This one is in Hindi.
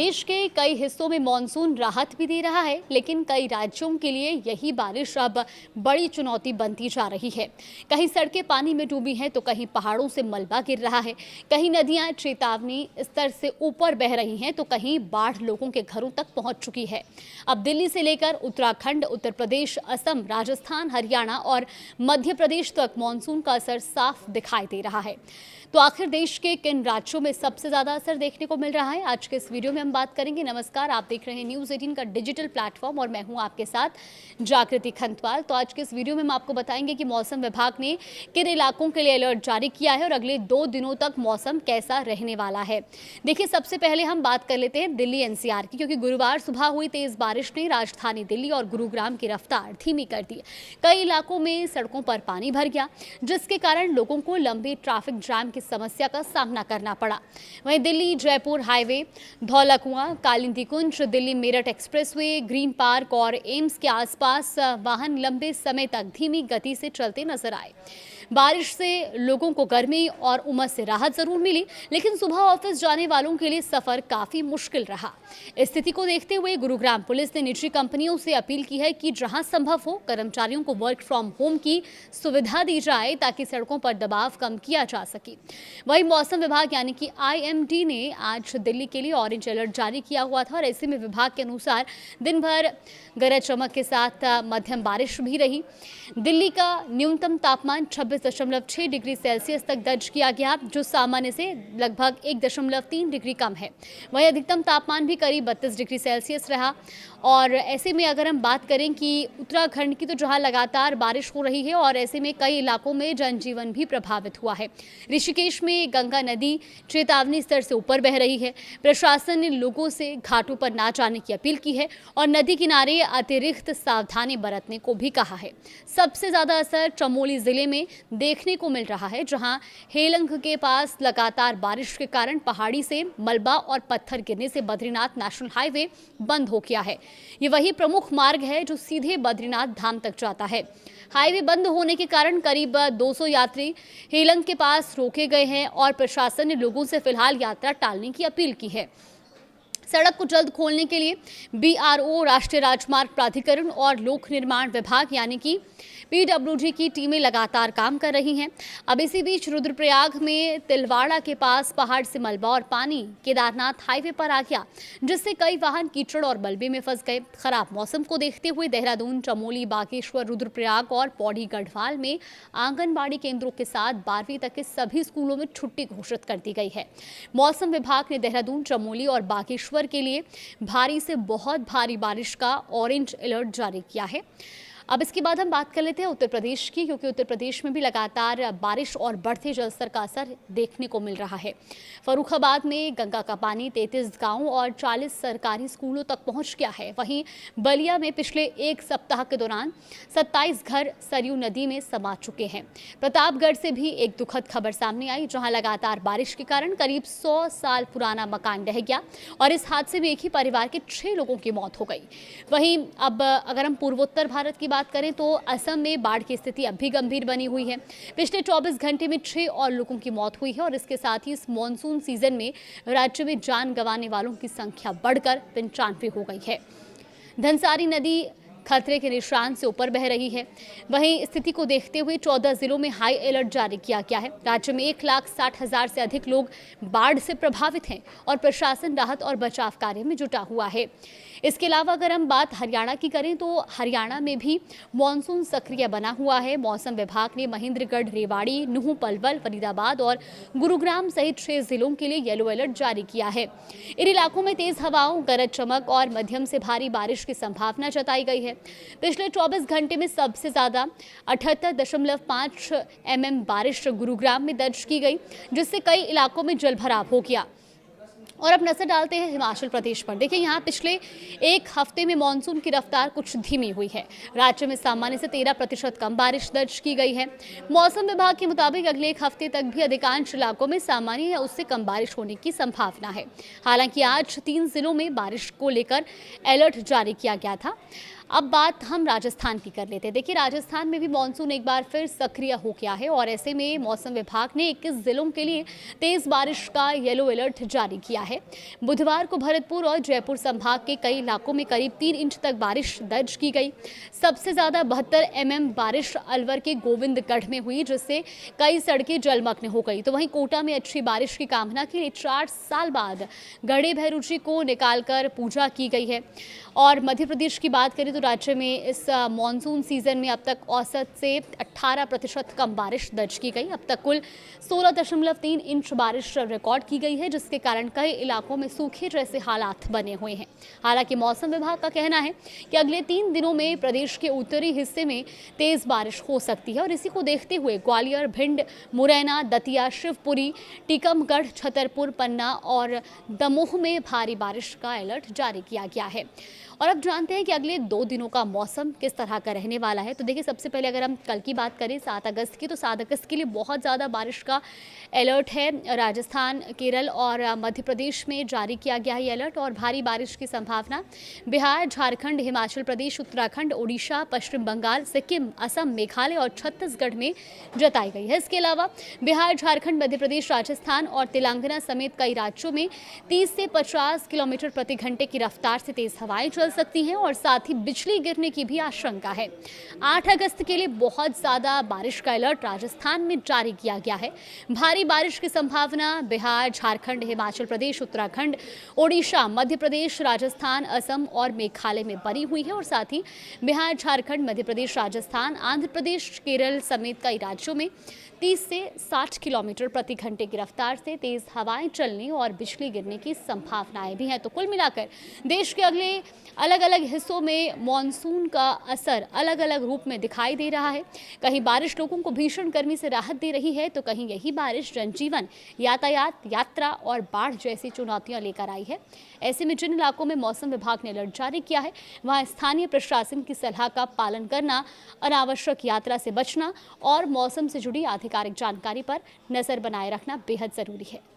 देश के कई हिस्सों में मानसून राहत भी दे रहा है, लेकिन कई राज्यों के लिए यही बारिश अब बड़ी चुनौती बनती जा रही है। कहीं सड़कें पानी में डूबी हैं तो कहीं पहाड़ों से मलबा गिर रहा है, कहीं नदियां चेतावनी स्तर से ऊपर बह रही हैं तो कहीं बाढ़ लोगों के घरों तक पहुंच चुकी है। अब दिल्ली से लेकर उत्तराखंड, उत्तर प्रदेश, असम, राजस्थान, हरियाणा और मध्य प्रदेश तक मानसून का असर साफ दिखाई दे रहा है। तो आखिर देश के किन राज्यों में सबसे ज्यादा असर देखने को मिल रहा है, आज के इस वीडियो में हम बात करेंगे। नमस्कार, आप देख रहे हैं न्यूज़ 18 का डिजिटल प्लेटफॉर्म और मैं हूं आपके साथ जागृति खंतवाल। तो आज के इस वीडियो में हम आपको बताएंगे कि मौसम विभाग ने किन इलाकों के लिए अलर्ट जारी किया है और अगले 2 दिनों तक मौसम कैसा रहने वाला है। देखिए, सबसे पहले हम बात कर लेते हैं दिल्ली एनसीआर की, क्योंकि गुरुवार सुबह हुई तेज बारिश ने राजधानी दिल्ली और गुरुग्राम की रफ्तार धीमी कर दी। कई इलाकों में सड़कों पर पानी भर गया, जिसके कारण लोगों को लंबे ट्रैफिक जाम की समस्या का सामना करना पड़ा। वहीं Delhi Jaipur highway, Dhaula Kuan, Kalindi Kunj, Delhi Meerut expressway, Green Park और एम्स के आसपास वाहन लंबे समय तक धीमी गति से चलते नजर आए। बारिश से लोगों को गर्मी और उमस से राहत जरूर मिली, लेकिन सुबह ऑफिस जाने वालों के लिए सफर काफी मुश्किल रहा। स्थिति को देखते हुए गुरुग्राम पुलिस ने निजी कंपनियों से अपील की है कि जहां संभव हो कर्मचारियों को वर्क फ्रॉम होम की सुविधा दी जाए, ताकि सड़कों पर दबाव कम किया जा सके। वहीं मौसम विभाग यानी कि IMD ने आज दिल्ली के लिए ऑरेंज अलर्ट जारी किया हुआ था और ऐसे में विभाग के अनुसार दिन भर गरज चमक के साथ मध्यम बारिश भी रही। दिल्ली का न्यूनतम तापमान 26.6 डिग्री सेल्सियस तक दर्ज किया गया, जो सामान्य से लगभग 1.3 डिग्री कम है। वहीं अधिकतम तापमान भी करीब 32 डिग्री सेल्सियस रहा। और ऐसे में अगर हम बात करें कि उत्तराखंड की, तो जहां लगातार बारिश हो रही है और ऐसे में कई इलाकों में जनजीवन भी प्रभावित हुआ है। ऋषिकेश में गंगा नदी चेतावनी स्तर से ऊपर बह रही है। प्रशासन ने लोगों से घाटों पर ना जाने की अपील की है और नदी किनारे अतिरिक्त सावधानी बरतने को भी कहा है। सबसे ज्यादा असर चमोली जिले में देखने को मिल रहा है, जहां हेलंग के पास लगातार बारिश के कारण पहाड़ी से मलबा और पत्थर गिरने से बद्रीनाथ नेशनल हाईवे बंद हो गया है। ये वही प्रमुख मार्ग है जो सीधे बद्रीनाथ धाम तक जाता है। हाईवे बंद होने के कारण करीब 200 यात्री हेलंग के पास रोके गए हैं और प्रशासन ने लोगों से फिलहाल यात्रा टालने की अपील की है। सड़क को जल्द खोलने के लिए BRO, राष्ट्रीय राजमार्ग प्राधिकरण और लोक निर्माण विभाग यानी कि PWD की टीमें लगातार काम कर रही हैं। अब इसी बीच रुद्रप्रयाग में तिलवाड़ा के पास पहाड़ से मलबा और पानी केदारनाथ हाईवे पर आ गया, जिससे कई वाहन कीचड़ और मलबे में फंस गए। खराब मौसम को देखते हुए देहरादून, चमोली, बागेश्वर, रुद्रप्रयाग और पौड़ी गढ़वाल में आंगनबाड़ी केंद्रों के साथ 12वीं तक के सभी स्कूलों में छुट्टी घोषित कर दी गई है। मौसम विभाग ने देहरादून, चमोली और बागेश्वर के लिए भारी से बहुत भारी बारिश का ऑरेंज अलर्ट जारी किया है। अब इसके बाद हम बात कर लेते हैं उत्तर प्रदेश की, क्योंकि उत्तर प्रदेश में भी लगातार बारिश और बढ़ते जलस्तर का असर देखने को मिल रहा है। फर्रुखाबाद में गंगा का पानी 33 गांवों और 40 सरकारी स्कूलों तक पहुंच गया है। वहीं बलिया में पिछले एक सप्ताह के दौरान 27 घर सरयू नदी में समा चुके हैं। प्रतापगढ़ से भी एक दुखद खबर सामने आई, जहां लगातार बारिश के कारण करीब 100 साल पुराना मकान ढह गया और इस हादसे में एक ही परिवार के 6 लोगों की मौत हो गई। वहीं अब अगर हम पूर्वोत्तर भारत की बात करें तो असम में बाढ़ की स्थिति अब भी गंभीर बनी हुई है। पिछले 24 घंटे में 6 और लोगों की मौत हुई है और इसके साथ ही इस मॉनसून सीजन में राज्य में जान गंवाने वालों की संख्या बढ़कर 95 हो गई है। धनसारी नदी खतरे के निशान से ऊपर बह रही है। वहीं स्थिति को देखते हुए 14 जिलों में हाई अलर्ट जारी किया गया है। राज्य में 1,60,000 से अधिक लोग बाढ़ से प्रभावित हैं और प्रशासन राहत और बचाव कार्य में जुटा हुआ है। इसके अलावा अगर हम बात हरियाणा की करें तो हरियाणा में भी मानसून सक्रिय बना हुआ है। मौसम विभाग ने महेंद्रगढ़, रेवाड़ी, नुहू, पलवल, फरीदाबाद और गुरुग्राम सहित 6 जिलों के लिए येलो अलर्ट जारी किया है। इन इलाकों में तेज हवाओं, गरज चमक और मध्यम से भारी बारिश की संभावना जताई गई है। पिछले 24 घंटे में सबसे ज्यादा 78.5 mm बारिश गुरुग्राम में दर्ज की गई, जिससे कई इलाकों में जलभराव हो गया। और अब नजर डालते हैं हिमाचल प्रदेश पर। देखिए, यहाँ पिछले एक हफ्ते में मानसून की रफ्तार कुछ धीमी हुई है। राज्य में सामान्य से 13% कम बारिश दर्ज की गई है। मौसम विभाग के मुताबिक अगले एक हफ्ते तक भी अधिकांश इलाकों में सामान्य या उससे कम बारिश होने की संभावना है। हालांकि आज 3 जिलों में बारिश को लेकर अलर्ट जारी किया गया था। अब बात हम राजस्थान की कर लेते हैं। देखिए, राजस्थान में भी मानसून एक बार फिर सक्रिय हो गया है और ऐसे में मौसम विभाग ने 21 जिलों के लिए तेज बारिश का येलो अलर्ट जारी किया है। बुधवार को भरतपुर और जयपुर संभाग के कई इलाकों में करीब 3 इंच तक बारिश दर्ज की गई। सबसे ज्यादा 72 mm बारिश अलवर के गोविंदगढ़ में हुई, जिससे कई सड़कें जलमग्न हो गई। तो वहीं कोटा में अच्छी बारिश की कामना के लिए 4 साल बाद गढ़े भैरू जी को निकालकर पूजा की गई है। और मध्य प्रदेश की बात करें तो राज्य में इस मानसून सीजन में अब तक औसत से 18% कम बारिश दर्ज की गई। अब तक कुल 16.3 इंच बारिश रिकॉर्ड की गई है, जिसके कारण कई इलाकों में सूखे जैसे हालात बने हुए हैं। हालांकि मौसम विभाग का कहना है कि अगले 3 दिनों में प्रदेश के उत्तरी हिस्से में तेज बारिश हो सकती है और इसी को देखते हुए ग्वालियर, भिंड, मुरैना, दतिया, शिवपुरी, टीकमगढ़, छतरपुर, पन्ना और दमोह में भारी बारिश का अलर्ट जारी किया गया है। और अब जानते हैं कि अगले 2 दिनों का मौसम किस तरह का रहने वाला है। तो देखिए, सबसे पहले अगर हम कल की बात करें 7 अगस्त की, तो 7 अगस्त के लिए बहुत ज़्यादा बारिश का अलर्ट है। राजस्थान, केरल और मध्य प्रदेश में जारी किया गया है अलर्ट और भारी बारिश की संभावना बिहार, झारखंड, हिमाचल प्रदेश, उत्तराखंड, ओडिशा, पश्चिम बंगाल, सिक्किम, असम, मेघालय और छत्तीसगढ़ में जताई गई है। इसके अलावा बिहार, झारखंड, मध्य प्रदेश, राजस्थान और तेलंगाना समेत कई राज्यों में 30 से 50 किलोमीटर प्रति घंटे की रफ्तार से तेज हवाएं चल सकती हैं और साथ ही बिजली गिरने की भी आशंका है। 8 अगस्त के लिए बहुत ज्यादा बारिश का अलर्ट राजस्थान में जारी किया गया है। भारी बारिश की संभावना बिहार, झारखंड, हिमाचल प्रदेश, उत्तराखंड, ओडिशा, मध्य प्रदेश, राजस्थान, असम और मेघालय में बनी हुई है और साथ ही बिहार, झारखंड, मध्य प्रदेश, राजस्थान, आंध्र प्रदेश, केरल समेत कई राज्यों में 30 से 60 किलोमीटर प्रति घंटे की रफ्तार से तेज हवाएं चलने और बिजली गिरने की संभावनाएं भी हैं। तो कुल मिलाकर देश के अगले अलग अलग हिस्सों में मॉनसून का असर अलग अलग रूप में दिखाई दे रहा है। कहीं बारिश लोगों को भीषण गर्मी से राहत दे रही है, तो कहीं यही बारिश जनजीवन, यातायात, यात्रा और बाढ़ जैसी चुनौतियां लेकर आई है। ऐसे में जिन इलाकों में मौसम विभाग ने अलर्ट जारी किया है, वहां स्थानीय प्रशासन की सलाह का पालन करना, अनावश्यक यात्रा से बचना और मौसम से जुड़ी आधिकारिक जानकारी पर नजर बनाए रखना बेहद जरूरी है।